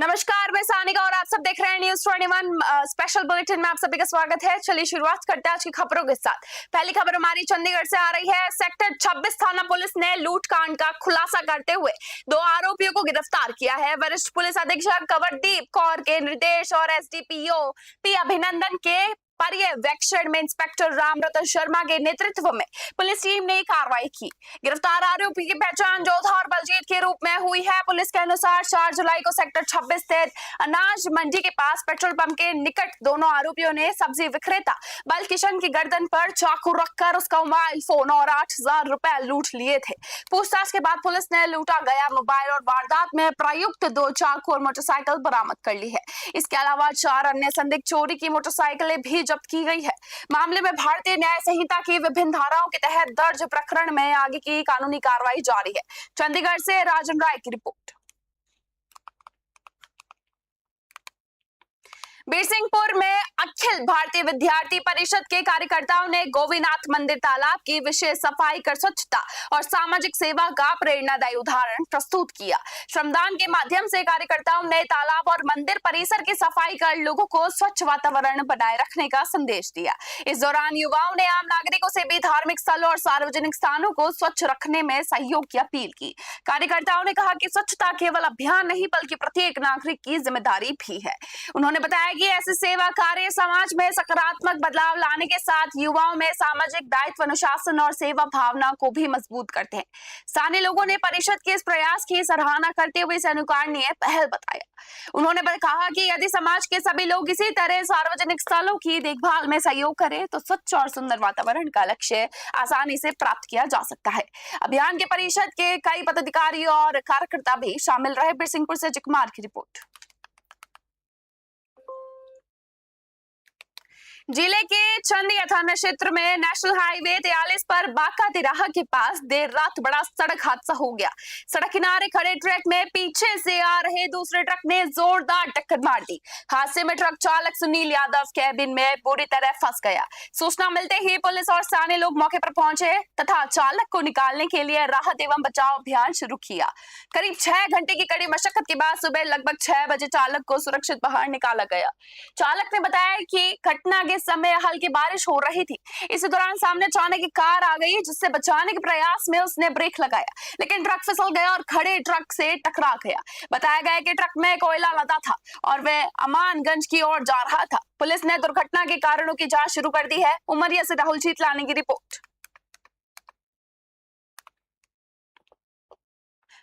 नमस्कार, मैं सानिका और आप सब देख रहे हैं न्यूज़ 21 स्पेशल बुलेटिन में आप सभी का स्वागत है। चलिए शुरुआत करते हैं आज की खबरों के साथ। पहली खबर हमारी चंडीगढ़ से आ रही है। सेक्टर 26 थाना पुलिस ने लूटकांड का खुलासा करते हुए 2 आरोपियों को गिरफ्तार किया है। वरिष्ठ पुलिस अधीक्षक कंवरदीप कौर के निर्देश और एसडीपीओ पी अभिनंदन के पर्यवेक्षण में इंस्पेक्टर रामरतन शर्मा के नेतृत्व में पुलिस टीम ने कार्रवाई की। गिरफ्तार आरोपी की पहचान जोधा और बलजीत के रूप में हुई है। पुलिस के अनुसार 4 जुलाई को सेक्टर 26 स्थित अनाज मंडी के पास पेट्रोल पंप के निकट दोनों आरोपियों ने सब्जी विक्रेता बलकिशन की गर्दन पर चाकू रखकर उसका मोबाइल फोन और 8,000 रुपए लूट लिए थे। पूछताछ के बाद पुलिस ने लूटा गया मोबाइल और वारदात में प्रयुक्त 2 चाकू और मोटरसाइकिल बरामद कर ली है। इसके अलावा 4 अन्य संदिग्ध चोरी की मोटरसाइकिलें भी जब्त की गई है। मामले में भारतीय न्याय संहिता की विभिन्न धाराओं के तहत दर्ज प्रकरण में आगे की कानूनी कार्रवाई जारी है। चंडीगढ़ से राजन राय की रिपोर्ट। बीरसिंहपुर में अखिल भारतीय विद्यार्थी परिषद के कार्यकर्ताओं ने गोवीनाथ मंदिर तालाब की विशेष सफाई कर स्वच्छता और सामाजिक सेवा का प्रेरणादायी उदाहरण प्रस्तुत किया। श्रमदान के माध्यम से कार्यकर्ताओं ने तालाब और मंदिर परिसर की सफाई कर लोगों को स्वच्छ वातावरण बनाए रखने का संदेश दिया। इस दौरान युवाओं ने आम नागरिकों से भी धार्मिक स्थलों और सार्वजनिक स्थानों को स्वच्छ रखने में सहयोग की अपील की। कार्यकर्ताओं ने कहा कि स्वच्छता केवल अभियान नहीं बल्कि प्रत्येक नागरिक की जिम्मेदारी भी है। उन्होंने बताया कि ऐसे सेवा कार्य समाज में सकारात्मक बदलाव लाने के साथ युवाओं में सामाजिक दायित्व, अनुशासन और सेवा भावना को भी मजबूत करते हैं। स्थानीय लोगों ने परिषद के इस प्रयास की सराहना करते हुए इसे अनुकरणीय पहल बताया। उन्होंने कहा कि यदि समाज के सभी लोग इसी तरह सार्वजनिक स्थलों की देखभाल में सहयोग करें तो स्वच्छ और सुंदर वातावरण का लक्ष्य आसानी से प्राप्त किया जा सकता है। अभियान के परिषद के कई पदाधिकारी और कार्यकर्ता भी शामिल रहे। बीरसिंहपुर से जिकुमार की रिपोर्ट। जिले के चंदिया थाना क्षेत्र में नेशनल हाईवे 43 पर बाका तिराहा के पास देर रात बड़ा सड़क हादसा हो गया। सड़क किनारे खड़े ट्रक में पीछे से आ रहे दूसरे ट्रक ने जोरदार टक्कर मार दी। हादसे में ट्रक चालक सुनील यादव कैबिन में बुरी तरह फंस गया। सूचना मिलते ही पुलिस और स्थानीय लोग मौके पर पहुंचे तथा चालक को निकालने के लिए राहत एवं बचाव अभियान शुरू किया। करीब 6 घंटे की कड़ी मशक्कत के बाद सुबह लगभग 6 बजे चालक को सुरक्षित बाहर निकाला गया। चालक ने बताया कि घटना के समय हल्की बारिश हो रही थी। इसी दौरान सामने अचानक एक कार आ गई जिससे बचाने के प्रयास में उसने ब्रेक लगाया, लेकिन ट्रक फिसल गया और खड़े ट्रक से टकरा गया। बताया गया कि ट्रक में कोयला लदा था और वह अमानगंज की ओर जा रहा था। पुलिस ने दुर्घटना के कारणों की जांच शुरू कर दी है। उमरिया से राहुल जीतलानी की रिपोर्ट।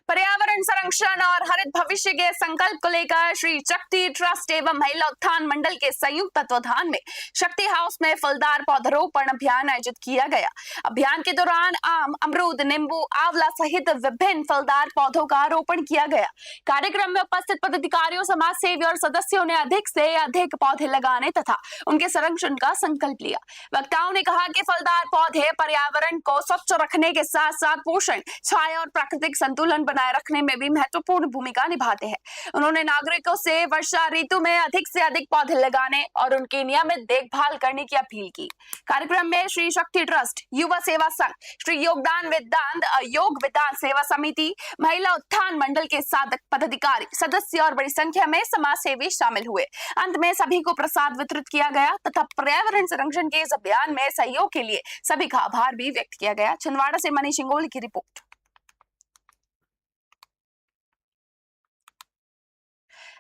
पर्यावरण संरक्षण और हरित भविष्य के संकल्प को लेकर श्री शक्ति ट्रस्ट एवं महिला उत्थान मंडल के संयुक्त तत्वाधान में शक्ति हाउस में फलदार पौधरोपण अभियान आयोजित किया गया। अभियान के दौरान आम, अमरूद, नींबू, आंवला सहित विभिन्न फलदार पौधों का रोपण किया गया। कार्यक्रम में उपस्थित पदाधिकारियों, समाज सेवी और सदस्यों ने अधिक से अधिक पौधे लगाने तथा उनके संरक्षण का संकल्प लिया। वक्ताओं ने कहा कि फलदार पौधे पर्यावरण को स्वच्छ रखने के साथ साथ पोषण, छाया और प्राकृतिक संतुलन बनाए रखने में भी महत्वपूर्ण भूमिका निभाते हैं। उन्होंने नागरिकों से वर्षा ऋतु में अधिक से अधिक पौधे लगाने और उनकी नियमित देखभाल करने की अपील की। कार्यक्रम में श्री शक्ति ट्रस्ट, युवा सेवा संघ, श्री योग विदान सेवा समिति, महिला उत्थान मंडल के साधक पदाधिकारी, सदस्य और बड़ी संख्या में समाज सेवी शामिल हुए। अंत में सभी को प्रसाद वितरित किया गया तथा पर्यावरण संरक्षण के इस अभियान में सहयोग के लिए सभी का आभार भी व्यक्त किया गया। छिंदवाड़ा से मनीष सिंगोली की रिपोर्ट।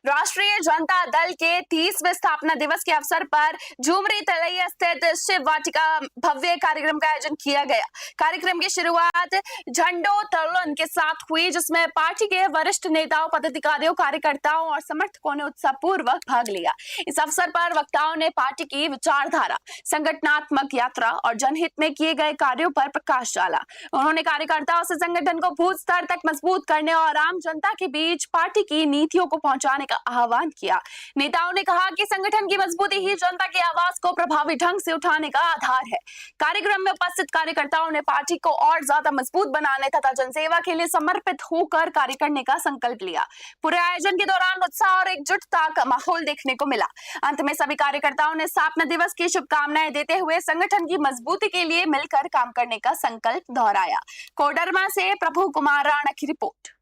राष्ट्रीय जनता दल के 30वें स्थापना दिवस के अवसर पर झुमरी तलैया स्थित शिव वाटिका भव्य कार्यक्रम का आयोजन किया गया। कार्यक्रम की शुरुआत झंडोत्तोलन के साथ हुई, जिसमें पार्टी के वरिष्ठ नेताओं, पदाधिकारियों, कार्यकर्ताओं और समर्थकों ने उत्साहपूर्वक भाग लिया। इस अवसर पर वक्ताओं ने पार्टी की विचारधारा, संगठनात्मक यात्रा और जनहित में किए गए कार्यों पर प्रकाश डाला। उन्होंने कार्यकर्ताओं से संगठन को बूथ स्तर तक मजबूत करने और आम जनता के बीच पार्टी की नीतियों को पहुंचाने का आह्वान किया। नेताओं ने कहा कि संगठन की मजबूती ही जनता की आवाज को प्रभावी ढंग से उठाने का आधार है। कार्यक्रम में उपस्थित कार्यकर्ताओं ने पार्टी को और ज्यादा मजबूत बनाने तथा जनसेवा के लिए समर्पित होकर कार्य करने का संकल्प लिया। पूरे आयोजन के दौरान उत्साह और एकजुटता का माहौल देखने को मिला। अंत में सभी कार्यकर्ताओं ने स्थापना दिवस की शुभकामनाएं देते हुए संगठन की मजबूती के लिए मिलकर काम करने का संकल्प दोहराया। कोडरमा से प्रभु कुमार राणा की रिपोर्ट।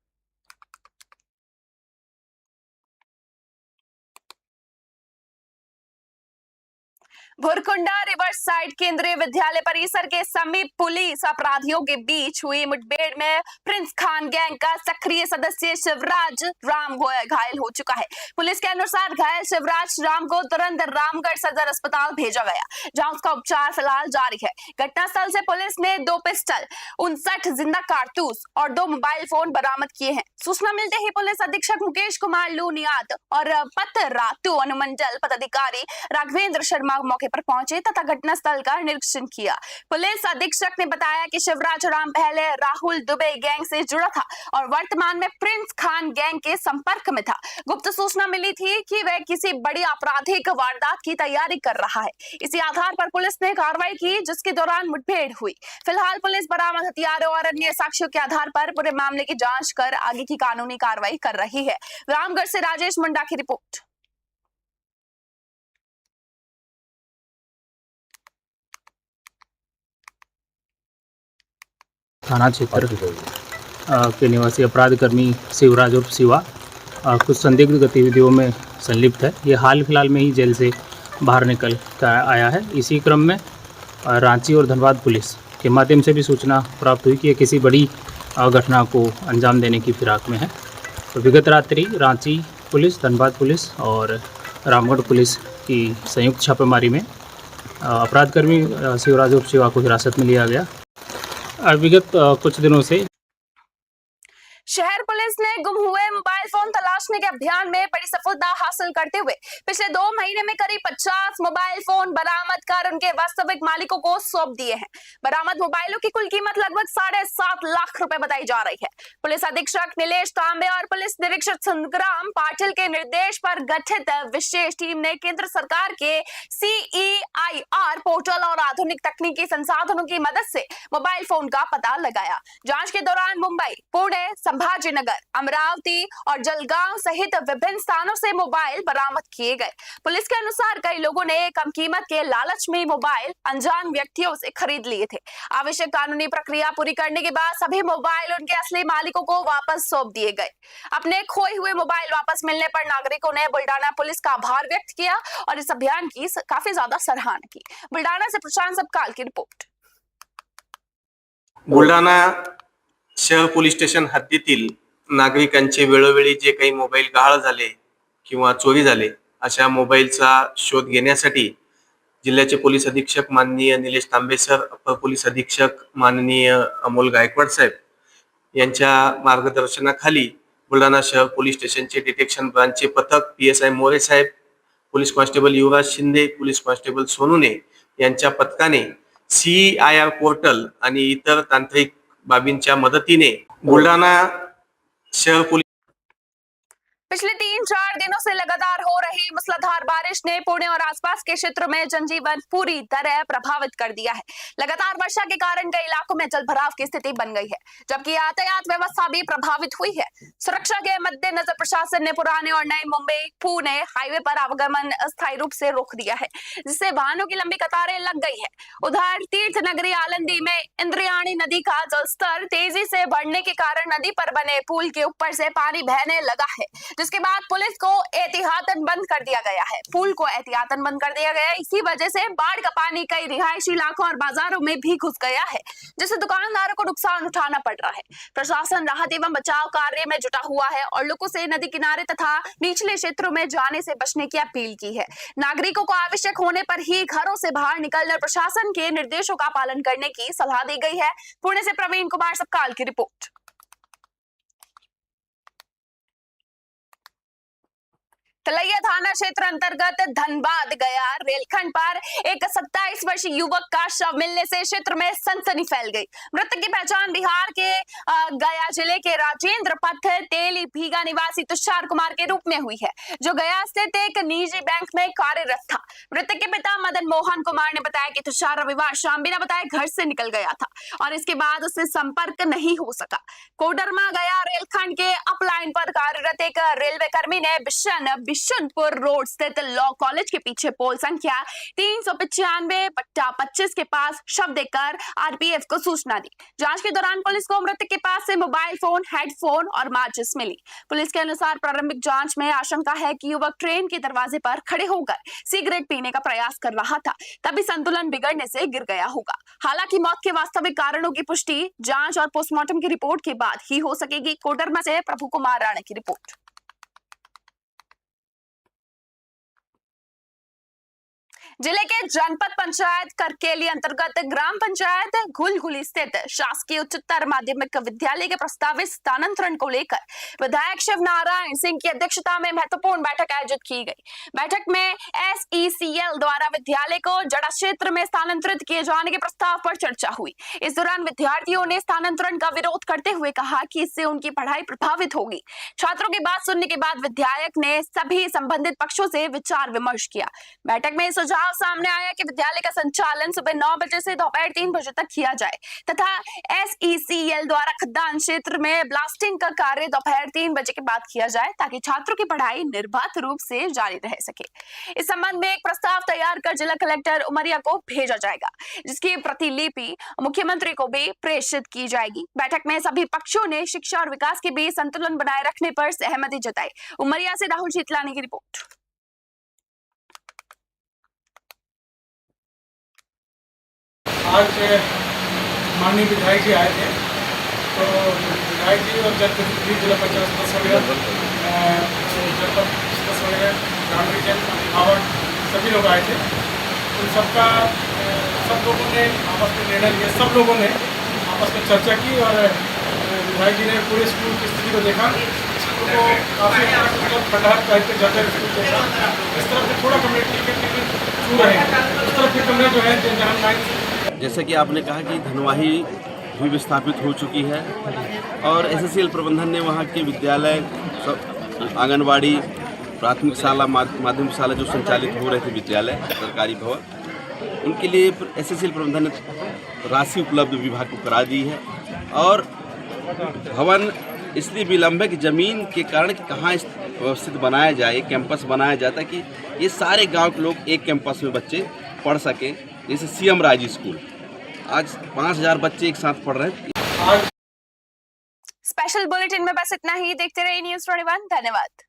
भुरकुंडा रिवर्स साइड केंद्रीय विद्यालय परिसर के समीप पुलिस अपराधियों के बीच हुई मुठभेड़ में प्रिंस खान गैंग का सक्रिय सदस्य शिवराज राम घायल हो चुका है। पुलिस के अनुसार घायल शिवराज राम को तुरंत रामगढ़ सदर अस्पताल भेजा गया, जहां उसका उपचार फिलहाल जारी है। घटनास्थल से पुलिस ने 2 पिस्टल, 59 जिंदा कारतूस और 2 मोबाइल फोन बरामद किए हैं। सूचना मिलते ही पुलिस अधीक्षक मुकेश कुमार लूनियाद और पतरातू अनुमंडल पदाधिकारी राघवेंद्र शर्मा मौके पर पहुंचे तथा घटनास्थल का निरीक्षण किया। पुलिस अधीक्षक ने बताया कि शिवराज राम पहले राहुल दुबे गैंग से जुड़ा था और वर्तमान में प्रिंस खान गैंग के संपर्क में था। गुप्त सूचना मिली थी कि वह किसी बड़ी आपराधिक वारदात की तैयारी कर रहा है। इसी आधार पर पुलिस ने कार्रवाई की, जिसके दौरान मुठभेड़ हुई। फिलहाल पुलिस बरामद हथियारों और अन्य साक्ष्यों के आधार पर पूरे मामले की जांच कर आगे की कानूनी कार्रवाई कर रही है। रामगढ़ से राजेश मुंडा की रिपोर्ट। थाना क्षेत्र के निवासी अपराध कर्मी शिवराज उर्फ शिवा कुछ संदिग्ध गतिविधियों में संलिप्त है। ये हाल फिलहाल में ही जेल से बाहर निकल कर आया है। इसी क्रम में रांची और धनबाद पुलिस के माध्यम से भी सूचना प्राप्त हुई कि ये किसी बड़ी घटना को अंजाम देने की फिराक में है। तो विगत रात्रि रांची पुलिस, धनबाद पुलिस और रामगढ़ पुलिस की संयुक्त छापेमारी में अपराध कर्मी शिवराज उर्फ शिवा को हिरासत में लिया गया। विगत कुछ दिनों से शहर पुलिस ने गुम हुए मोबाइल फोन तलाशने के अभियान में बड़ी सफलता हासिल करते हुए पिछले 2 महीने में करीब 50 मोबाइल फोन बरामद कर उनके वास्तविक मालिकों को सौंप दिए हैं। बरामद मोबाइलों की कुल कीमत लगभग 7.5 लाख रुपए बताई जा रही है। पुलिस अधीक्षक नीलेश तांबे और पुलिस निरीक्षक संग्राम पाटिल के निर्देश पर गठित विशेष टीम ने केंद्र सरकार के CEIR पोर्टल और आधुनिक तकनीकी संसाधनों की मदद से मोबाइल फोन का पता लगाया। जांच के दौरान मुंबई, पुणे, संभाजीनगर, अमरावती और जलगांव सहित विभिन्न स्थानों से मोबाइल बरामद किए गए। पुलिस के अनुसार कई लोगों ने कम कीमत के लालच में मोबाइल अनजान व्यक्तियों से खरीद लिए थे। आवश्यक कानूनी प्रक्रिया पूरी करने के बाद सभी मोबाइल उनके असली मालिकों को वापस सौंप दिए गए। अपने खोए हुए मोबाइल वापस मिलने पर नागरिकों ने बुल्डाना पुलिस का आभार व्यक्त किया और इस अभियान की काफी ज्यादा सराहना की। बुल्डाना से प्रशांत सबकाल की रिपोर्ट। बुलढाणा शहर पोलीस स्टेशन हद्दीतील नागरिकांचे वेळोवेळी जे काही मोबाईल गहाळ झाले किंवा चोरी झाले अशा मोबाईलचा शोध घेण्यासाठी जिल्ह्याचे पोलीस अधीक्षक माननीय निलेश तांबे सर, अपर पोलीस अधीक्षक माननीय अमोल गायकवाड साहेब यांच्या मार्गदर्शनाखाली बुलढाणा शहर पोलीस स्टेशनचे डिटेक्शन ब्रांचचे पथक PSI मोरे साहेब, पोलीस कॉन्स्टेबल युवराज शिंदे, पोलीस कॉन्स्टेबल सोनूने यांच्या पथकाने CEIR पोर्टल आणि इतर तांत्रिक बाबींच्या मदतीने बुलढाणा शहर पोलीस पिछले 3-4 दिनों से लगातार हो रही मूसलाधार बारिश ने पुणे और आसपास के क्षेत्रों में जनजीवन पूरी तरह प्रभावित कर दिया है। लगातार वर्षा के कारण कई इलाकों में जलभराव की स्थिति बन गई है, जबकि यातायात व्यवस्था भी प्रभावित हुई है। सुरक्षा के मद्देनजर प्रशासन ने पुराने और नए मुंबई पुणे हाईवे पर आवागमन अस्थायी रूप से रोक दिया है, जिससे वाहनों की लंबी कतारें लग गई है। उधर तीर्थ नगरी आलंदी में इंद्रायणी नदी का जलस्तर तेजी से बढ़ने के कारण नदी पर बने पुल के ऊपर से पानी बहने लगा है, जिसके बाद पुलिस को एहतियातन बंद कर दिया गया है। पुल को एहतियातन बंद कर दिया गया है। इसी वजह से बाढ़ का पानी कई रिहायशी इलाकों और बाजारों में भी घुस गया है, जिससे दुकानदारों को नुकसान उठाना पड़ रहा है। प्रशासन राहत एवं बचाव कार्य में जुटा हुआ है और लोगों से नदी किनारे तथा निचले क्षेत्रों में जाने से बचने की अपील की है। नागरिकों को आवश्यक होने पर ही घरों से बाहर निकलकर प्रशासन के निर्देशों का पालन करने की सलाह दी गई है। पुणे से प्रवीण कुमार सबकाल की रिपोर्ट। तलैया थाना क्षेत्र अंतर्गत धनबाद गया रेलखंड पर एक 27 वर्षीय युवक का शव मिलने से क्षेत्र में सनसनी फैल गई। मृतक की पहचान बिहार के गया जिले के राजेंद्र पथ तेली भीगा निवासी तुषार कुमार के रूप में हुई है, जो गया स्थित एक निजी बैंक में कार्यरत था। मृतक के पिता मदन मोहन कुमार ने बताया कि तुषार रविवार शाम बिना बताए घर से निकल गया था और इसके बाद उससे संपर्क नहीं हो सका। कोडरमा गया रेलखंड के अप लाइन पर कार्यरत एक रेलवे कर्मी ने निशुनपुर रोड स्थित लॉ कॉलेज के पीछे पोल संख्या 395/25 के पास शव देकर आरपीएफ को सूचना दी। जांच के दौरान पुलिस को मृतक के पास से मोबाइल फोन, हेडफोन और माचिस मिली। पुलिस के अनुसार प्रारंभिक जांच में आशंका है कि युवक ट्रेन के दरवाजे पर खड़े होकर सिगरेट पीने का प्रयास कर रहा था, तभी संतुलन बिगड़ने से गिर गया होगा। हालांकि मौत के वास्तविक कारणों की पुष्टि जांच और पोस्टमार्टम की रिपोर्ट के बाद ही हो सकेगी। कोडरमा से प्रभु कुमार राणा की रिपोर्ट। जिले के जनपद पंचायत करकेली अंतर्गत ग्राम पंचायत घुलघुली स्थित शासकीय उच्चतर माध्यमिक विद्यालय के प्रस्तावित स्थानांतरण को लेकर विधायक शिव नारायण सिंह की अध्यक्षता में महत्वपूर्ण बैठक आयोजित की गई। बैठक में SECL द्वारा विद्यालय को जड़ा क्षेत्र में स्थानांतरित किए जाने के प्रस्ताव पर चर्चा हुई। इस दौरान विद्यार्थियों ने स्थानांतरण का विरोध करते हुए कहा कि इससे उनकी पढ़ाई प्रभावित होगी। छात्रों की बात सुनने के बाद विधायक ने सभी संबंधित पक्षों से विचार विमर्श किया। बैठक में सुझाव सामने आया कि विद्यालय का संचालन सुबह 9 बजे से दोपहर 3 बजे तक किया जाए तथा SECL द्वारा खदान क्षेत्र में ब्लास्टिंग का कार्य दोपहर 3 बजे के बाद किया जाए ताकि छात्रों की पढ़ाई निर्बाध रूप से जारी रह सके। इस संबंध में एक प्रस्ताव तैयार कर जिला कलेक्टर उमरिया को भेजा जाएगा, जिसकी प्रतिलिपि मुख्यमंत्री को भी प्रेषित की जाएगी। बैठक में सभी पक्षों ने शिक्षा और विकास के बीच संतुलन बनाए रखने पर सहमति जताई। उमरिया से राहुल शीतलानी की रिपोर्ट। आज माननीय विधायक जी आए थे, तो विधायक जी और जनप्रतिनिधि जिला पंचायत सदस्य वगैरह, जनपद सदस्य वगैरह, ग्राम रीजन आवड़ सभी लोग आए थे। उन सबका सब लोगों ने आपस में निर्णय लिया, सब लोगों ने आपस में चर्चा की और विधायक जी ने पूरे स्कूल की स्थिति को देखा। स्कूल को काफ़ी खंडहर टाइप के जाते स्कूल देखा। इस तरफ से थोड़ा कम्युनिटी के छू रहे हैं, उस तरफ के कमरे जो है जहाँ लाइन। जैसे कि आपने कहा कि धनवाही भी विस्थापित हो चुकी है और SSCL प्रबंधन ने वहाँ के विद्यालय, आंगनवाड़ी, प्राथमिक शाला, माध्यमिक शाला जो संचालित हो रहे थे विद्यालय, सरकारी भवन, उनके लिए SSCL प्रबंधन ने राशि उपलब्ध विभाग को करा दी है। और भवन इसलिए विलम्ब है कि ज़मीन के कारण कहाँ व्यवस्थित बनाया जाए, कैंपस बनाया जाता है कि ये सारे गांव के लोग एक कैंपस में बच्चे पढ़ सकें। जैसे CM राज स्कूल आज 5000 बच्चे एक साथ पढ़ रहे हैं। स्पेशल बुलेटिन में बस इतना ही। देखते रहिए News 21। धन्यवाद।